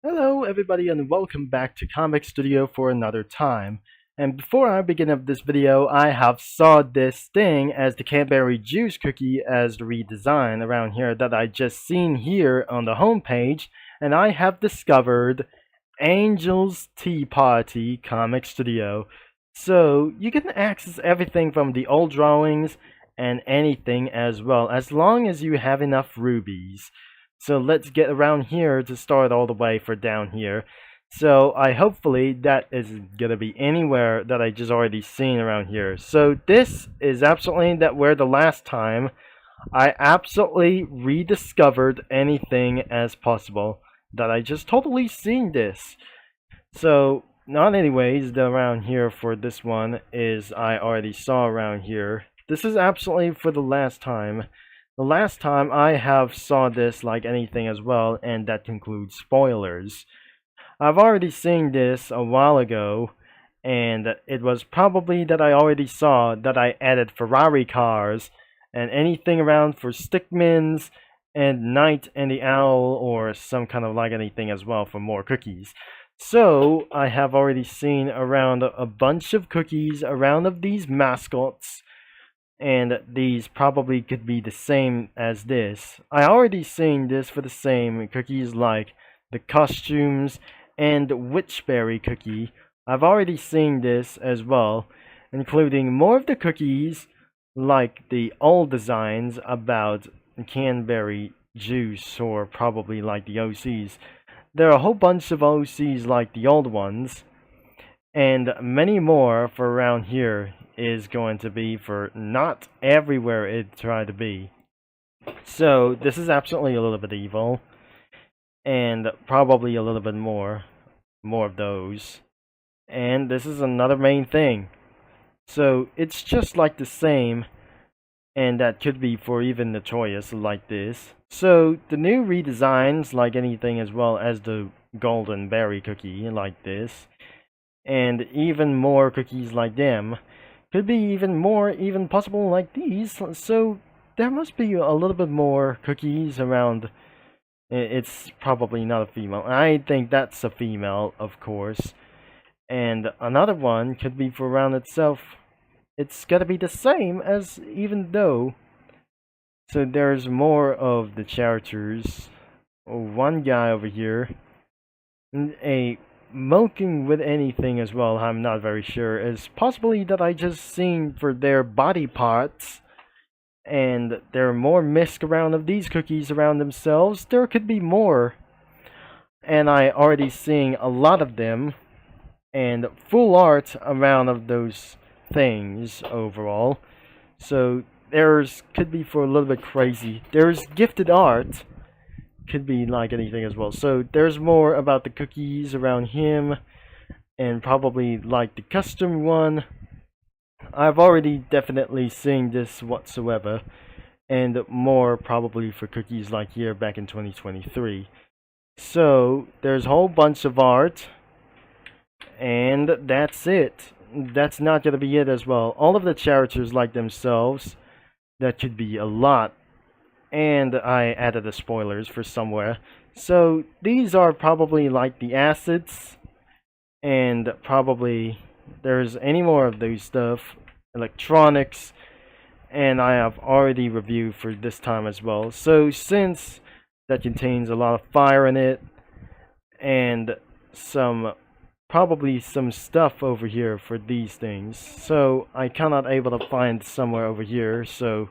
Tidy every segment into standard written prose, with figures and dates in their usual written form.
Hello everybody and welcome back to Comic Studio for another time. And before I begin up this video, I have saw this thing as the Cadbury Juice cookie as the redesign around here that I just seen here on the homepage, and I have discovered Angel's Tea Party Comic Studio. So you can access everything from the old drawings and anything as well, as long as you have enough rubies. So let's get around here to start all the way for down here. So I hopefully that is gonna be anywhere that I just already seen around here. So this is absolutely that where the last time I absolutely rediscovered anything as possible that I just totally seen this. So not anyways the around here for this one is I already saw around here. This is absolutely for the last time. The last time I have saw this like anything as well, and that concludes spoilers. I've already seen this a while ago, and it was probably that I already saw that I added Ferrari cars and anything around for Stickmans and Night and the Owl or some kind of like anything as well for more cookies. So I have already seen around a bunch of cookies around of these mascots, and these probably could be the same as this. I already seen this for the same cookies like the costumes and the witchberry cookie. I've already seen this as well, including more of the cookies like the old designs about Canberry juice or probably like the OCs. There are a whole bunch of OCs like the old ones, and many more for around here is going to be for not everywhere it tried to be. So this is absolutely a little bit evil, and probably a little bit more of those. And this is another main thing. So it's just like the same, and that could be for even Notorious like this. So the new redesigns like anything as well as the golden berry cookie like this, and even more cookies like them. Could be even more, even possible like these. So there must be a little bit more cookies around. It's probably not a female. I think that's a female, of course. And another one could be for around itself. It's gotta be the same as even though. So there's more of the characters. One guy over here. A milking with anything as well, I'm not very sure. It's possibly that I just seen for their body parts, and there are more misc around of these cookies around themselves. There could be more, and I already seeing a lot of them, and full art around of those things overall. So there's could be for a little bit crazy. There's gifted art, could be like anything as well. So there's more about the cookies around him, and probably like the custom one. I've already definitely seen this whatsoever, and more probably for cookies like here back in 2023. So there's a whole bunch of art, and that's it. That's not gonna be it as well. All of the characters like themselves, that could be a lot, and I added the spoilers for somewhere. So these are probably like the assets, and probably there's any more of those stuff, electronics, and I have already reviewed for this time as well. So since that contains a lot of fire in it, and some probably some stuff over here for these things, so I cannot able to find somewhere over here. So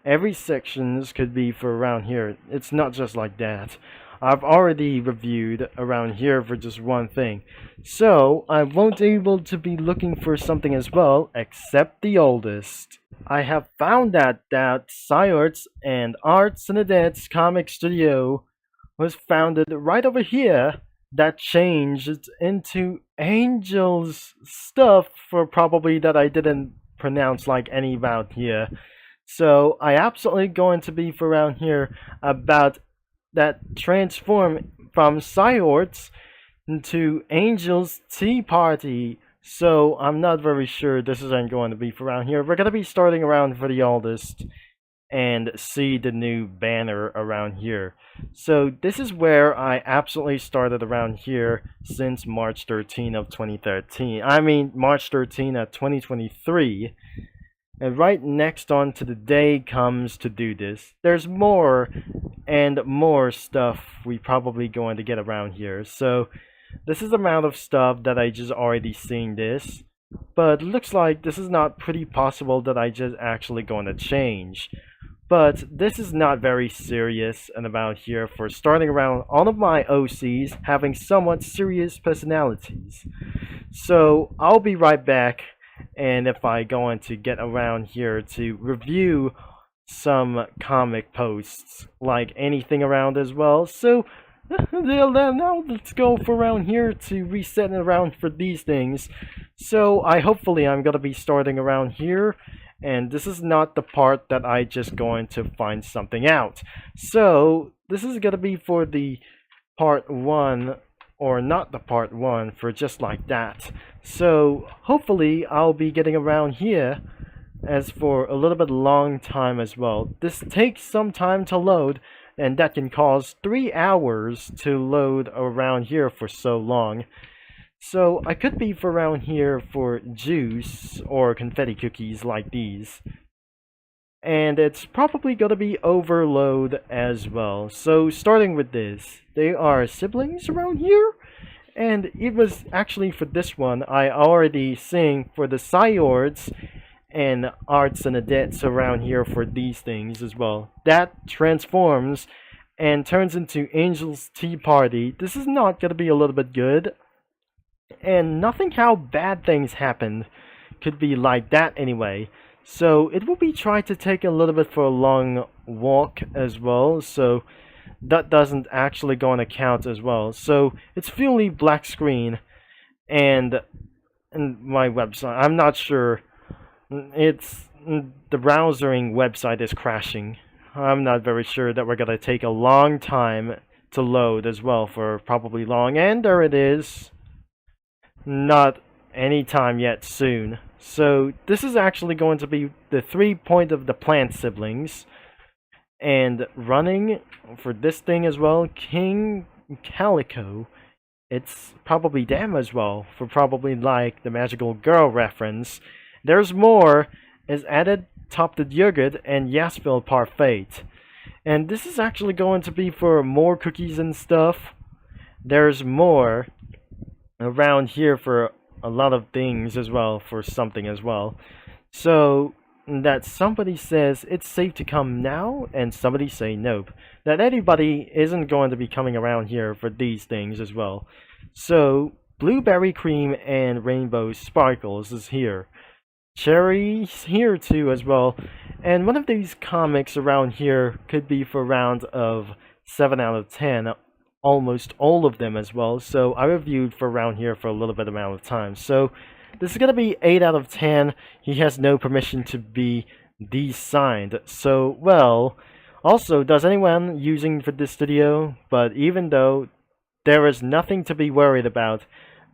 every sections could be for around here. It's not just like that. I've already reviewed around here for just one thing. So I won't able to be looking for something as well except the oldest. I have found that Siorz and Arts and Adets Comic Studio was founded right over here, that changed into Angel's stuff for probably that I didn't pronounce like any about here. So I absolutely going to be for around here about that transform from Siorz into Angel's Tea Party. So I'm not very sure this isn't going to be for around here. We're going to be starting around for the oldest. and see the new banner around here. So this is where I absolutely started around here since March 13 of 2013. I mean March 13 of 2023. And right next on to the day comes to do this. There's more and more stuff we probably going to get around here. So this is the amount of stuff that I just already seen this. But looks like this is not pretty possible that I just actually going to change. But this is not very serious and about here for starting around all of my OCs having somewhat serious personalities. So I'll be right back, and if I go on to get around here to review some comic posts like anything around as well. So now let's go for around here to reset around for these things. So hopefully I'm gonna be starting around here, and this is not the part that I just going to find something out. So this is gonna be for the part 1, or not the part 1, for just like that. So hopefully I'll be getting around here as for a little bit long time as well. This takes some time to load, and that can cause 3 hours to load around here for so long. So I could be for around here for juice or confetti cookies like these. And it's probably gonna be overload as well. So starting with this, they are siblings around here. And it was actually for this one, I already sing for the Siorz and arts and adets around here for these things as well. That transforms and turns into Angel's Tea Party. This is not gonna be a little bit good. And nothing how bad things happened could be like that anyway. So it will be trying to take a little bit for a long walk as well. So that doesn't actually go on account as well. So it's fully black screen, and my website, I'm not sure. It's the browsering website is crashing. I'm not very sure that we're gonna take a long time to load as well, for probably long. And there it is. Not anytime yet soon. So this is actually going to be the 3 point of the plant siblings. And running for this thing as well, King Calico. It's probably them as well, for probably like the magical girl reference. There's more is added top the yogurt and Yaspil Parfait. And this is actually going to be for more cookies and stuff. There's more around here for a lot of things as well, for something as well. So that somebody says it's safe to come now, and somebody say nope. That anybody isn't going to be coming around here for these things as well. So blueberry cream and rainbow sparkles is here. Cherry's here too as well. And one of these comics around here could be for round of 7 out of 10. Almost all of them as well. So I reviewed for around here for a little bit amount of time. So this is gonna be 8 out of 10. He has no permission to be de-signed. So well, also, does anyone using for this studio? But even though there is nothing to be worried about,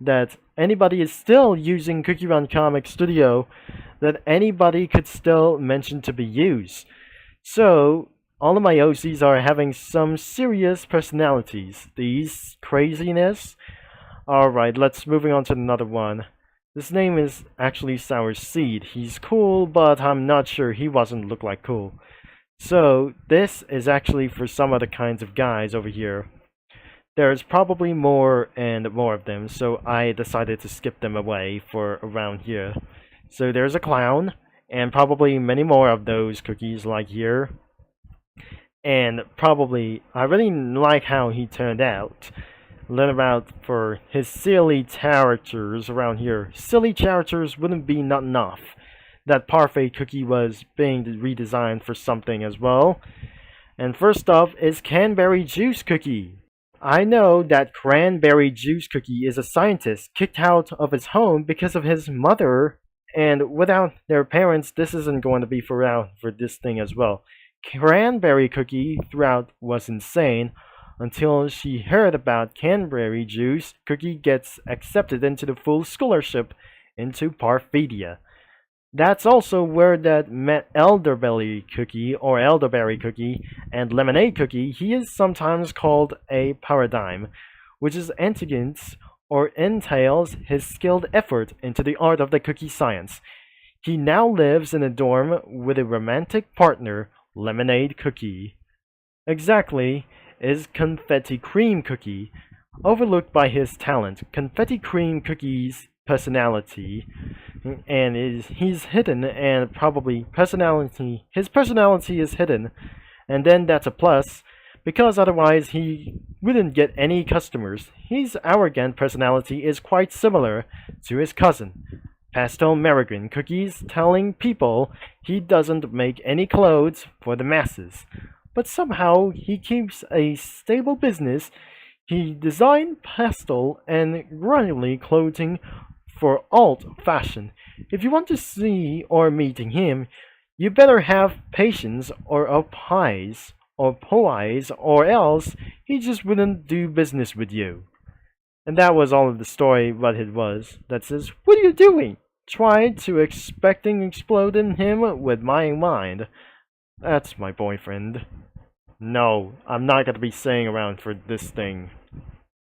that anybody is still using Cookie Run Comic Studio, that anybody could still mention to be used. So all of my OCs are having some serious personalities. These craziness. Alright, let's moving on to another one. This name is actually Sour Seed. He's cool, but I'm not sure he wasn't look like cool. So this is actually for some other kinds of guys over here. There's probably more and more of them, so I decided to skip them away for around here. So there's a clown, and probably many more of those cookies like here. And probably, I really like how he turned out. Learn about for his silly characters around here. Silly characters wouldn't be not enough. That Parfait cookie was being redesigned for something as well. And first off is Cranberry Juice Cookie. I know that Cranberry Juice Cookie is a scientist kicked out of his home because of his mother. And without their parents, this isn't going to be for this thing as well. Cranberry Cookie throughout was insane until she heard about Cranberry Juice. Cookie gets accepted into the full scholarship into Parfadia. That's also where that met elderberry cookie or elderberry cookie and lemonade cookie. He is sometimes called a paradigm, which is antecedents or entails his skilled effort into the art of the cookie science. He now lives in a dorm with a romantic partner, Lemonade Cookie. Exactly is Confetti Cream Cookie, overlooked by his talent. Confetti Cream Cookie's personality and he's hidden and probably personality his personality is hidden, and then that's a plus because otherwise he wouldn't get any customers. His arrogant personality is quite similar to his cousin Pastel American Cookies, telling people he doesn't make any clothes for the masses, but somehow he keeps a stable business. He designed pastel and granularly clothing for alt fashion. If you want to see or meeting him, you better have patience or pies or pies, or else he just wouldn't do business with you. And that was all of the story, what it was. That says, what are you doing? Tried to expecting explode in him with my mind. That's my boyfriend. No, I'm not gonna be staying around for this thing.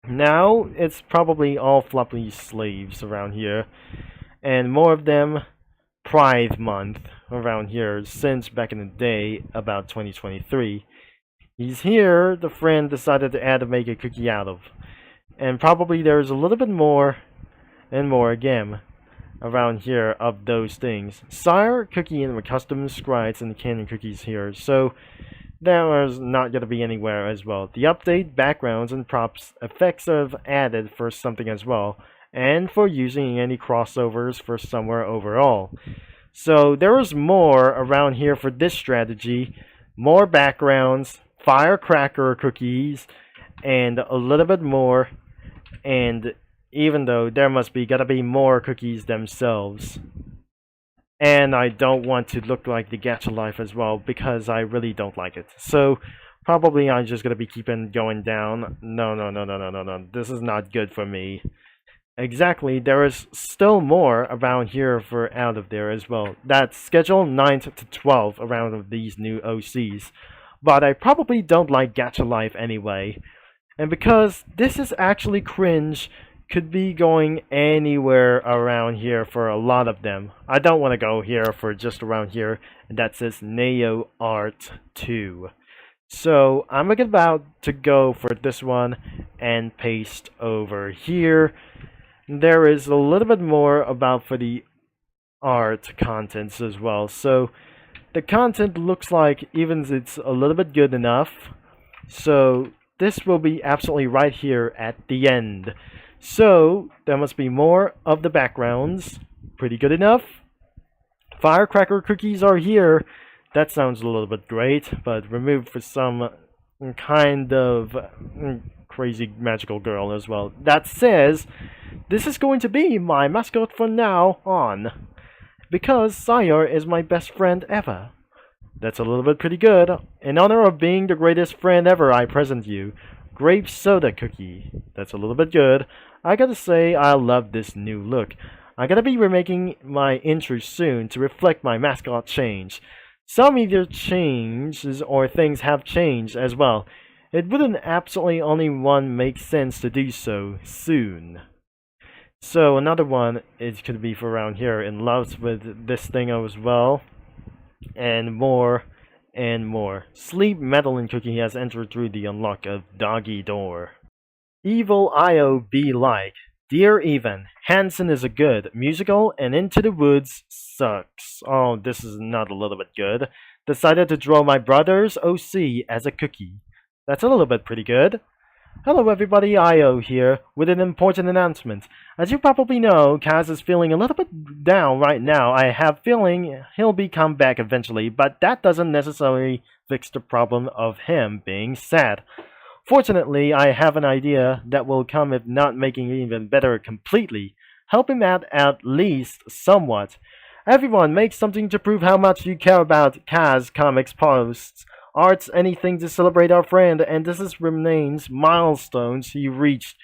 Now, it's probably all floppy slaves around here, and more of them Pride Month around here since back in the day, about 2023. He's here, the friend decided to add to make a cookie out of. And probably there's a little bit more and more again around here of those things. Sire cookie and custom scribes and cannon cookies here, so there's not going to be anywhere as well. The update, backgrounds, and props effects have added for something as well, and for using any crossovers for somewhere overall. So there is more around here for this strategy. More backgrounds, firecracker cookies, and a little bit more. And even though there must be gotta be more cookies themselves. And I don't want to look like the Gacha Life as well, because I really don't like it. So probably I'm just gonna be keeping going down. No. This is not good for me. Exactly, there is still more around here for out of there as well. That's schedule 9th to 12th around of these new OCs. But I probably don't like Gacha Life anyway. And because this is actually cringe, could be going anywhere around here for a lot of them. I don't want to go here for just around here, and that says Neo Art 2. So I'm about to go for this one and paste over here. There is a little bit more about for the art contents as well. So the content looks like even it's a little bit good enough. So this will be absolutely right here at the end. So there must be more of the backgrounds. Pretty good enough. Firecracker cookies are here. That sounds a little bit great, but removed for some kind of crazy magical girl as well. That says, this is going to be my mascot from now on, because Siorz is my best friend ever. That's a little bit pretty good. In honor of being the greatest friend ever, I present you grape soda cookie. That's a little bit good. I gotta say, I love this new look. I gotta be remaking my intro soon to reflect my mascot change. Some either changes or things have changed as well. It wouldn't absolutely only one make sense to do so soon. So another one is could be for around here in love with this thing as well. And more and more. Sleep Madeline Cookie has entered through the unlock of Doggy Door. Evil IO be like. Dear Even, Hanson is a good, musical, and Into the Woods sucks. Oh, this is not a little bit good. Decided to draw my brother's OC as a cookie. That's a little bit pretty good. Hello everybody, IO here, with an important announcement. As you probably know, Kaz is feeling a little bit down right now. I have feeling he'll be come back eventually, but that doesn't necessarily fix the problem of him being sad. Fortunately, I have an idea that will come if not making it even better completely. Help him out at least somewhat. Everyone, make something to prove how much you care about Kaz comics posts. Arts, anything to celebrate our friend, and this is remains milestones he reached.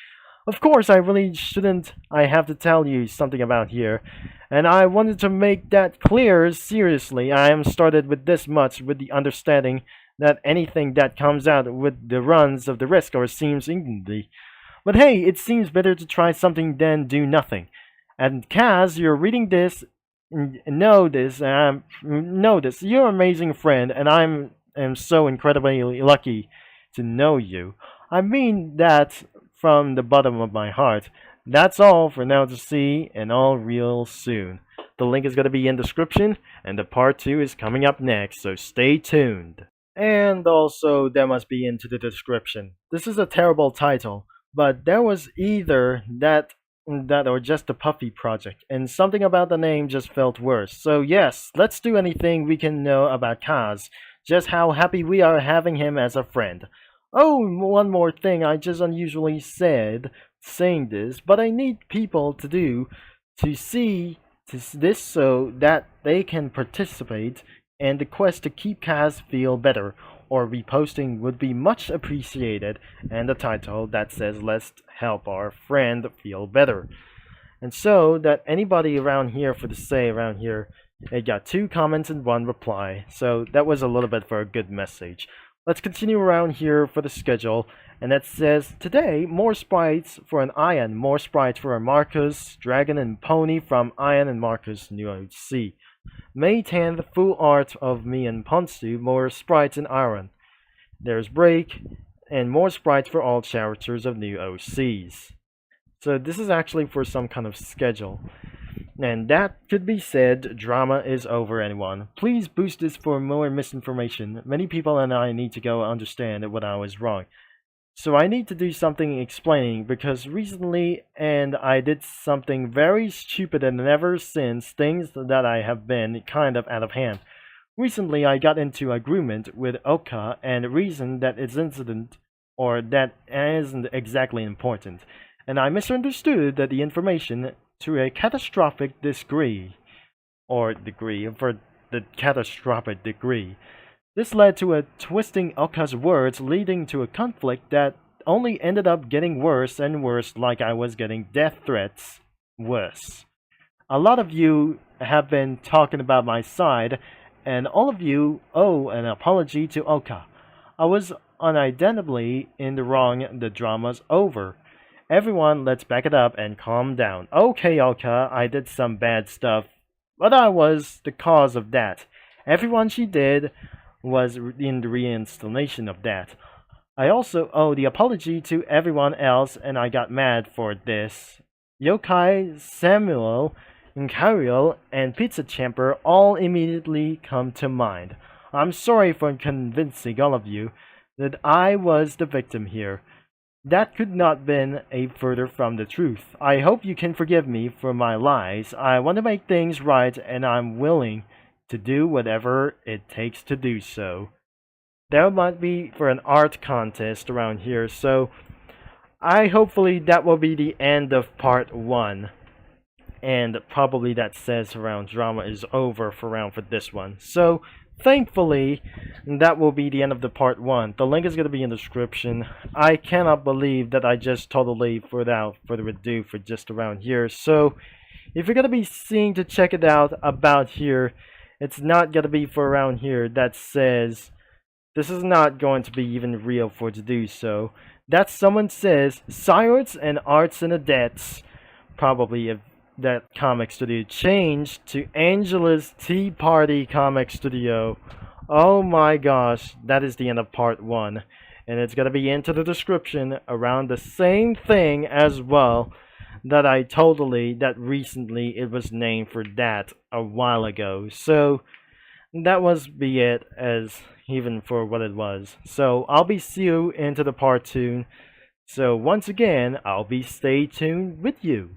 Of course, I really shouldn't. I have to tell you something about here. And I wanted to make that clear. Seriously, I am started with this much with the understanding that anything that comes out with the runs of the risk or seems evenly. But hey, it seems better to try something than do nothing. And Kaz, you're reading this, know this. You're an amazing friend, and am so incredibly lucky to know you. I mean that from the bottom of my heart. That's all for now to see, and all real soon. The link is going to be in the description, and the part 2 is coming up next, so stay tuned. And also, that must be into the description. This is a terrible title, but there was either that or just the Puffy project, and something about the name just felt worse. So yes, let's do anything we can know about Kaz, just how happy we are having him as a friend. Oh, one more thing I just unusually saying this, but I need people to see this so that they can participate in the quest to keep Kaz feel better, or reposting would be much appreciated, and the title that says let's help our friend feel better. And so that anybody around here for the say around here, it got 2 comments and 1 reply, so that was a little bit for a good message. Let's continue around here for the schedule, and that says today more sprites for an Ion, more sprites for a Marcus, Dragon and Pony from Ion and Marcus New OC. May 10th, full art of me and Ponsu, more sprites in Iron. There's Break, and more sprites for all characters of new OCs. So this is actually for some kind of schedule. And that could be said, drama is over, anyone. Please boost this for more misinformation. Many people and I need to go understand what I was wrong. So I need to do something explaining, because recently and I did something very stupid, and ever since things that I have been kind of out of hand. Recently I got into agreement with Oka and reasoned that its incident or that isn't exactly important, and I misunderstood that the information to a catastrophic degree, for the catastrophic degree. This led to a twisting Oka's words, leading to a conflict that only ended up getting worse and worse, like I was getting death threats worse. A lot of you have been talking about my side, and all of you owe an apology to Oka. I was unidentifiably in the wrong. The drama's over. Everyone, let's back it up and calm down. Okay, Oka, I did some bad stuff, but I was the cause of that. Everyone she did was in the reinstallation of that. I also owe the apology to everyone else, and I got mad for this. Yokai, Samuel, Nkariel, and Pizza Champer all immediately come to mind. I'm sorry for convincing all of you that I was the victim here. That could not been a further from the truth. I hope you can forgive me for my lies. I want to make things right, and I'm willing to do whatever it takes to do so. There might be for an art contest around here, so hopefully that will be the end of part 1. And probably that says around drama is over for this one. So thankfully that will be the end of the part 1. The link is going to be in the description. I cannot believe that I just totally without further ado for just around here. So if you're going to be seeing to check it out about here, it's not going to be for around here that says this is not going to be even real for to do so. That someone says Siorz and Arts and the Debts, probably if that comic studio changed to Angela's Tea Party Comic Studio. Oh my gosh, that is the end of part 1, and it's gonna be into the description around the same thing as well, that recently it was named for that a while ago. So that was be it as even for what it was. So I'll be see you into the part 2. So once again, I'll be stay tuned with you.